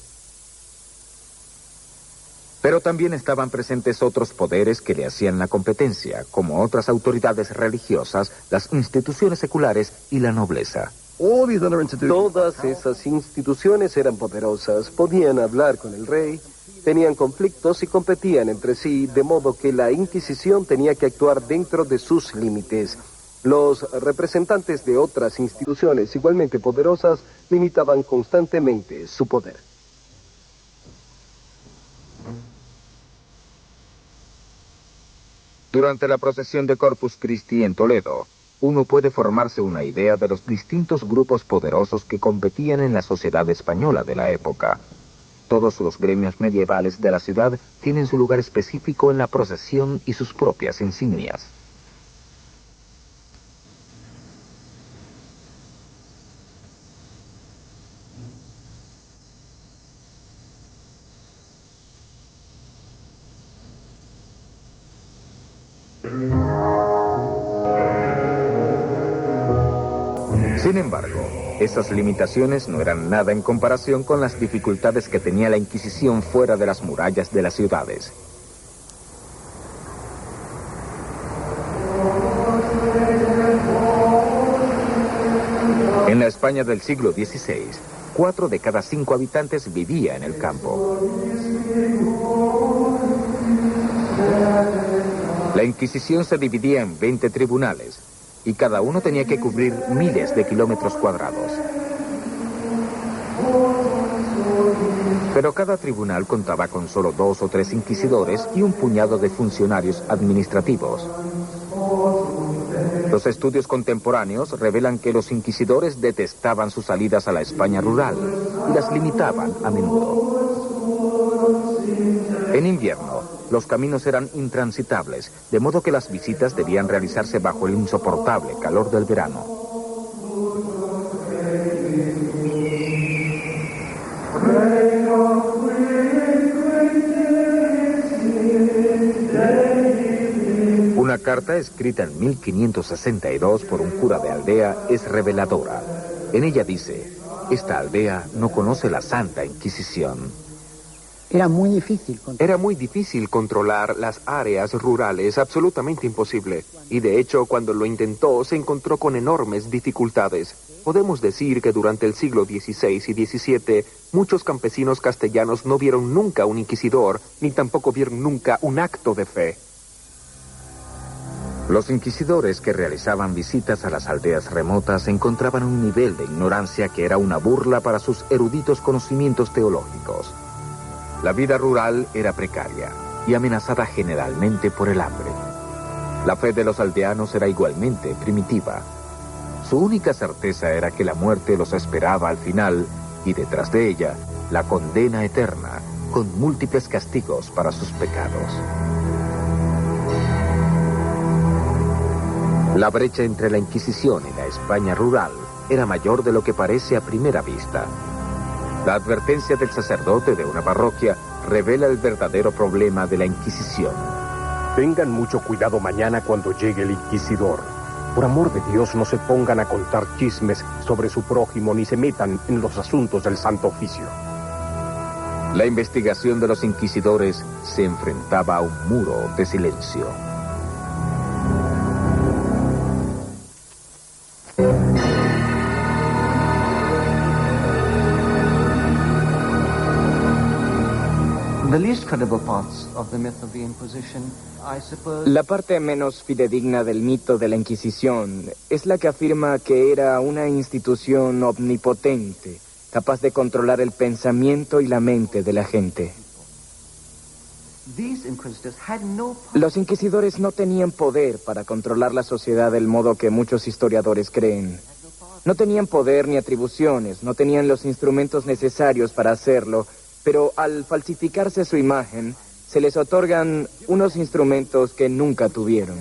Pero también estaban presentes otros poderes que le hacían la competencia, como otras autoridades religiosas, las instituciones seculares y la nobleza.
Todas esas instituciones eran poderosas, podían hablar con el rey, tenían conflictos y competían entre sí, de modo que la Inquisición tenía que actuar dentro de sus límites. Los representantes de otras instituciones igualmente poderosas limitaban constantemente su poder.
Durante la procesión de Corpus Christi en Toledo, uno puede formarse una idea de los distintos grupos poderosos que competían en la sociedad española de la época. Todos los gremios medievales de la ciudad tienen su lugar específico en la procesión y sus propias insignias. Sin embargo, esas limitaciones no eran nada en comparación con las dificultades que tenía la Inquisición fuera de las murallas de las ciudades. España del siglo XVI, 4 de cada 5 habitantes vivía en el campo. La Inquisición se dividía en 20 tribunales y cada uno tenía que cubrir miles de kilómetros cuadrados. Pero cada tribunal contaba con solo 2 o 3 inquisidores y un puñado de funcionarios administrativos. Los estudios contemporáneos revelan que los inquisidores detestaban sus salidas a la España rural y las limitaban a menudo. En invierno, los caminos eran intransitables, de modo que las visitas debían realizarse bajo el insoportable calor del verano. Una carta escrita en 1562 por un cura de aldea es reveladora. En ella dice: esta aldea no conoce la Santa Inquisición.
Era muy difícil
controlar las áreas rurales, absolutamente imposible. Y de hecho, cuando lo intentó, se encontró con enormes dificultades. Podemos decir que durante el siglo XVI y XVII, muchos campesinos castellanos no vieron nunca un inquisidor, ni tampoco vieron nunca un acto de fe.
Los inquisidores que realizaban visitas a las aldeas remotas encontraban un nivel de ignorancia que era una burla para sus eruditos conocimientos teológicos. La vida rural era precaria y amenazada generalmente por el hambre. La fe de los aldeanos era igualmente primitiva. Su única certeza era que la muerte los esperaba al final y detrás de ella la condena eterna con múltiples castigos para sus pecados. La brecha entre la Inquisición y la España rural era mayor de lo que parece a primera vista. La advertencia del sacerdote de una parroquia revela el verdadero problema de la Inquisición.
Tengan mucho cuidado mañana cuando llegue el inquisidor. Por amor de Dios, no se pongan a contar chismes sobre su prójimo ni se metan en los asuntos del Santo Oficio.
La investigación de los inquisidores se enfrentaba a un muro de silencio.
La parte menos fidedigna del mito de la Inquisición es la que afirma que era una institución omnipotente, capaz de controlar el pensamiento y la mente de la gente. Los inquisidores no tenían poder para controlar la sociedad del modo que muchos historiadores creen. No tenían poder ni atribuciones, no tenían los instrumentos necesarios para hacerlo, pero al falsificarse su imagen, se les otorgan unos instrumentos que nunca tuvieron.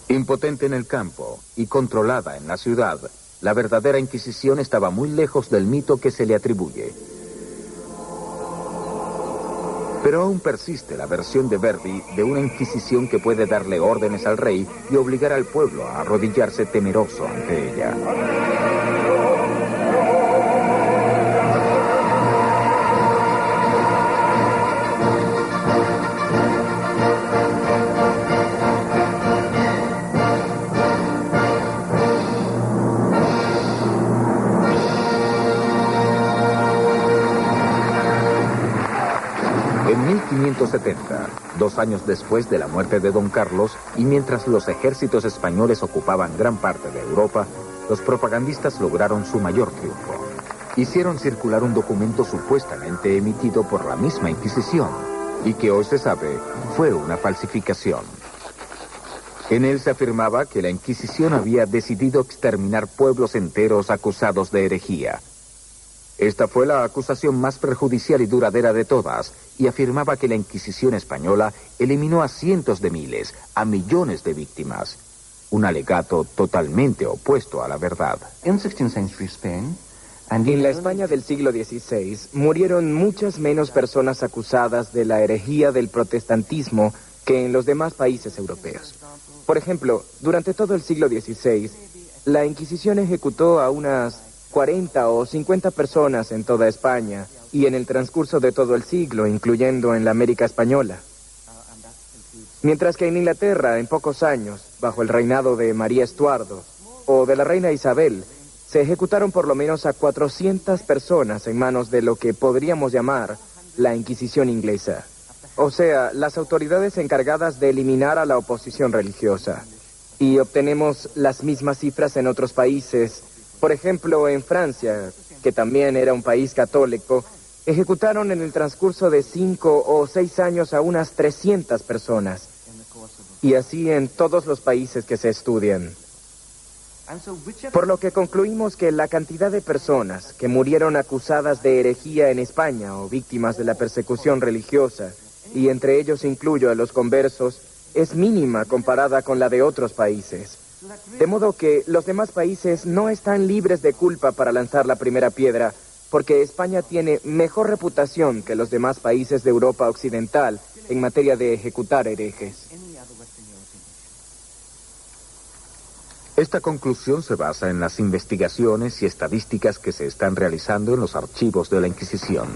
Impotente en el campo y controlada en la ciudad, la verdadera Inquisición estaba muy lejos del mito que se le atribuye. Pero aún persiste la versión de Verdi de una Inquisición que puede darle órdenes al rey y obligar al pueblo a arrodillarse temeroso ante ella. En 1570, 2 años después de la muerte de Don Carlos, y mientras los ejércitos españoles ocupaban gran parte de Europa, los propagandistas lograron su mayor triunfo. Hicieron circular un documento supuestamente emitido por la misma Inquisición, y que hoy se sabe fue una falsificación. En él se afirmaba que la Inquisición había decidido exterminar pueblos enteros acusados de herejía. Esta fue la acusación más perjudicial y duradera de todas, y afirmaba que la Inquisición española eliminó a cientos de miles, a millones de víctimas. Un alegato totalmente opuesto a la verdad.
En la España del siglo XVI murieron muchas menos personas acusadas de la herejía del protestantismo que en los demás países europeos. Por ejemplo, durante todo el siglo XVI, la Inquisición ejecutó a unas 40 o 50 personas en toda España y en el transcurso de todo el siglo, incluyendo en la América Española. Mientras que en Inglaterra, en pocos años, bajo el reinado de María Estuardo, o de la reina Isabel, se ejecutaron por lo menos a 400 personas en manos de lo que podríamos llamar la Inquisición inglesa. O sea, las autoridades encargadas de eliminar a la oposición religiosa. Y obtenemos las mismas cifras en otros países. Por ejemplo, en Francia, que también era un país católico, ejecutaron en el transcurso de 5 o 6 años a unas 300 personas. Y así en todos los países que se estudian. Por lo que concluimos que la cantidad de personas que murieron acusadas de herejía en España o víctimas de la persecución religiosa, y entre ellos incluyo a los conversos, es mínima comparada con la de otros países. De modo que los demás países no están libres de culpa para lanzar la primera piedra, porque España tiene mejor reputación que los demás países de Europa Occidental en materia de ejecutar herejes.
Esta conclusión se basa en las investigaciones y estadísticas que se están realizando en los archivos de la Inquisición.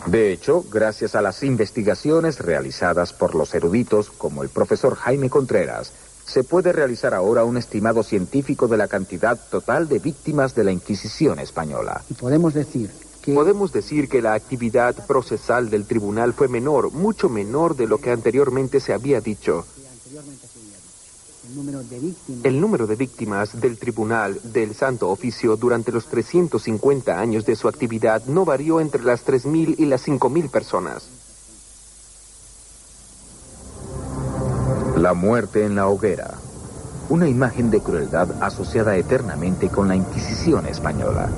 De hecho, gracias a las investigaciones realizadas por los eruditos como el profesor Jaime Contreras, se puede realizar ahora un estimado científico de la cantidad total de víctimas de la Inquisición española.
Y podemos decir
que la actividad procesal del tribunal fue menor, mucho menor de lo que anteriormente se había dicho. El número de víctimas del Tribunal del Santo Oficio durante los 350 años de su actividad no varió entre las 3.000 y las 5.000 personas.
La muerte en la hoguera. Una imagen de crueldad asociada eternamente con la Inquisición española.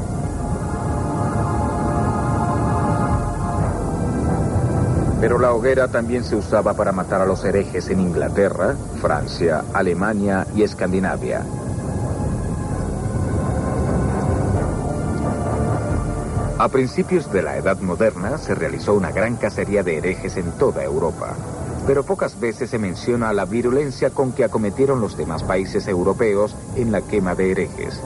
Pero la hoguera también se usaba para matar a los herejes en Inglaterra, Francia, Alemania y Escandinavia. A principios de la Edad Moderna se realizó una gran cacería de herejes en toda Europa, pero pocas veces se menciona la virulencia con que acometieron los demás países europeos en la quema de herejes.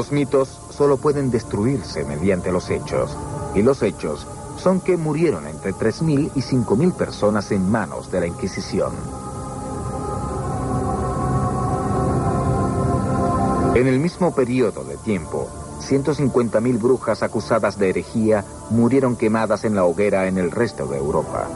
Los mitos solo pueden destruirse mediante los hechos, y los hechos son que murieron entre 3.000 y 5.000 personas en manos de la Inquisición. En el mismo periodo de tiempo, 150.000 brujas acusadas de herejía murieron quemadas en la hoguera en el resto de Europa.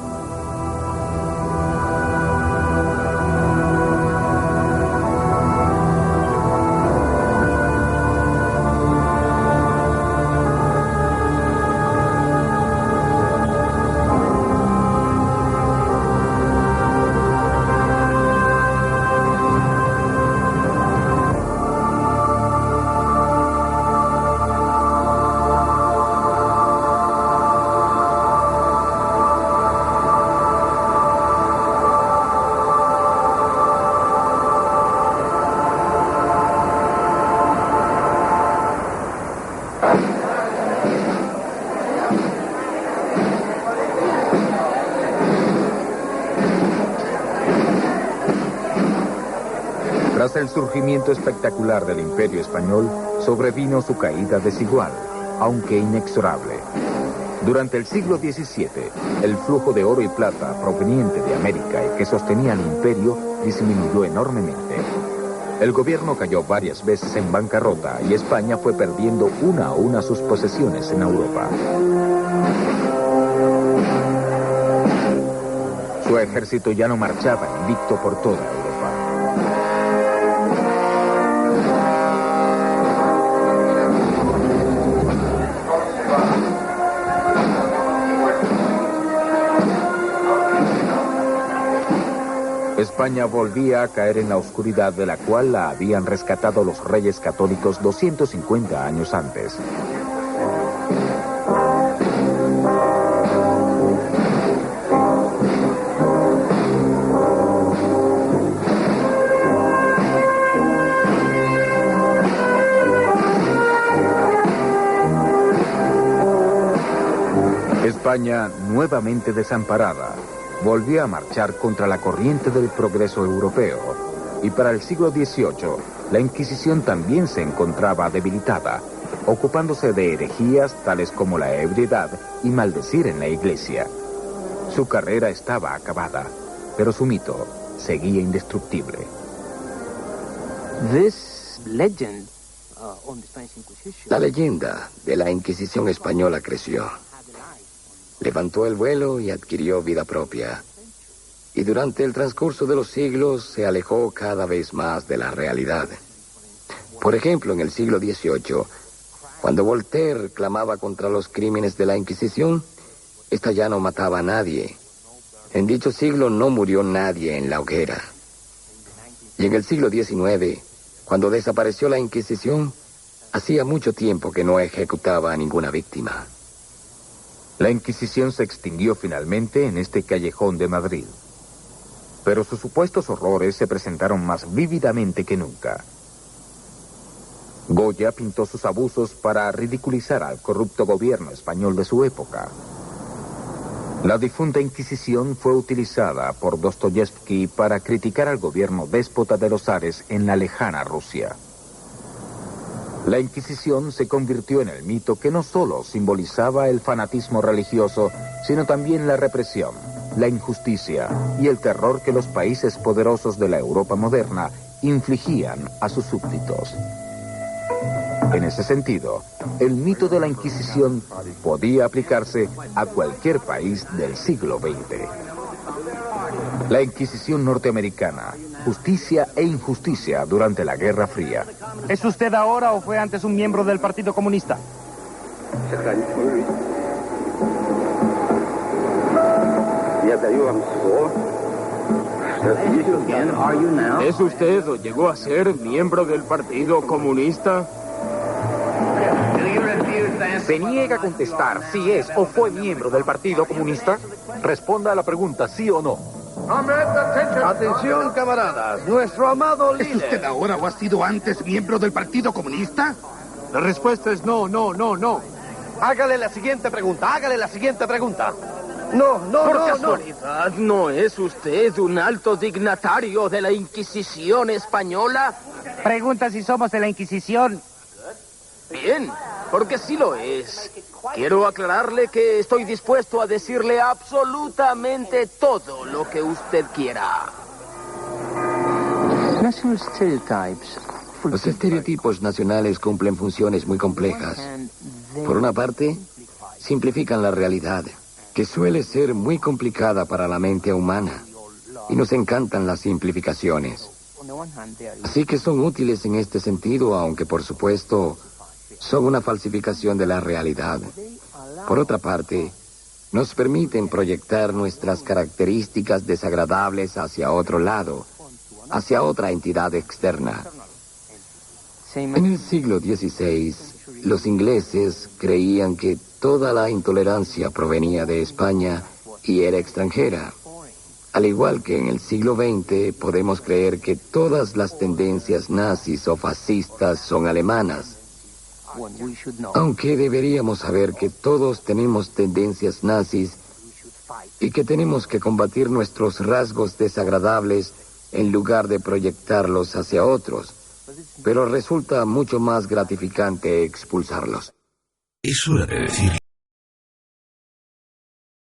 Tras el surgimiento espectacular del Imperio Español, sobrevino su caída desigual, aunque inexorable. Durante el siglo XVII, el flujo de oro y plata proveniente de América y que sostenía el imperio disminuyó enormemente. El gobierno cayó varias veces en bancarrota y España fue perdiendo una a una sus posesiones en Europa. Su ejército ya no marchaba invicto por toda Europa. España volvía a caer en la oscuridad de la cual la habían rescatado los reyes católicos 250 años antes. España, nuevamente desamparada, volvió a marchar contra la corriente del progreso europeo. Y para el siglo XVIII, la Inquisición también se encontraba debilitada, ocupándose de herejías tales como la ebriedad y maldecir en la iglesia. Su carrera estaba acabada, pero su mito seguía indestructible.
La leyenda de la Inquisición española creció. Levantó el vuelo y adquirió vida propia. Y durante el transcurso de los siglos se alejó cada vez más de la realidad. Por ejemplo, en el siglo XVIII, cuando Voltaire clamaba contra los crímenes de la Inquisición, esta ya no mataba a nadie. En dicho siglo no murió nadie en la hoguera. Y en el siglo XIX, cuando desapareció la Inquisición, hacía mucho tiempo que no ejecutaba a ninguna víctima.
La Inquisición se extinguió finalmente en este callejón de Madrid. Pero sus supuestos horrores se presentaron más vívidamente que nunca. Goya pintó sus abusos para ridiculizar al corrupto gobierno español de su época. La difunta Inquisición fue utilizada por Dostoyevsky para criticar al gobierno déspota de los zares en la lejana Rusia. La Inquisición se convirtió en el mito que no solo simbolizaba el fanatismo religioso, sino también la represión, la injusticia y el terror que los países poderosos de la Europa moderna infligían a sus súbditos. En ese sentido, el mito de la Inquisición podía aplicarse a cualquier país del siglo XX. La Inquisición norteamericana, justicia e injusticia durante la Guerra Fría.
¿Es usted ahora o fue antes un miembro del Partido Comunista?
¿Es usted o llegó a ser miembro del Partido Comunista?
¿Se niega a contestar si es o fue miembro del Partido Comunista?
Responda a la pregunta, sí o no.
Atención, camaradas. Nuestro amado líder.
¿Es usted ahora o ha sido antes miembro del Partido Comunista?
La respuesta es no.
Hágale la siguiente pregunta.
Por casualidad, ¿no es usted un alto dignatario de la Inquisición española?
Pregunta si somos de la Inquisición.
Bien, porque sí lo es. Quiero aclararle que estoy dispuesto a decirle absolutamente todo lo que usted quiera.
Los estereotipos nacionales cumplen funciones muy complejas. Por una parte, simplifican la realidad, que suele ser muy complicada para la mente humana, y nos encantan las simplificaciones. Así que son útiles en este sentido, aunque por supuesto son una falsificación de la realidad. Por otra parte, nos permiten proyectar nuestras características desagradables hacia otro lado, hacia otra entidad externa. En el siglo XVI, los ingleses creían que toda la intolerancia provenía de España y era extranjera. Al igual que en el siglo XX, podemos creer que todas las tendencias nazis o fascistas son alemanas. Aunque deberíamos saber que todos tenemos tendencias nazis y que tenemos que combatir nuestros rasgos desagradables en lugar de proyectarlos hacia otros, pero resulta mucho más gratificante expulsarlos.
Es hora de decir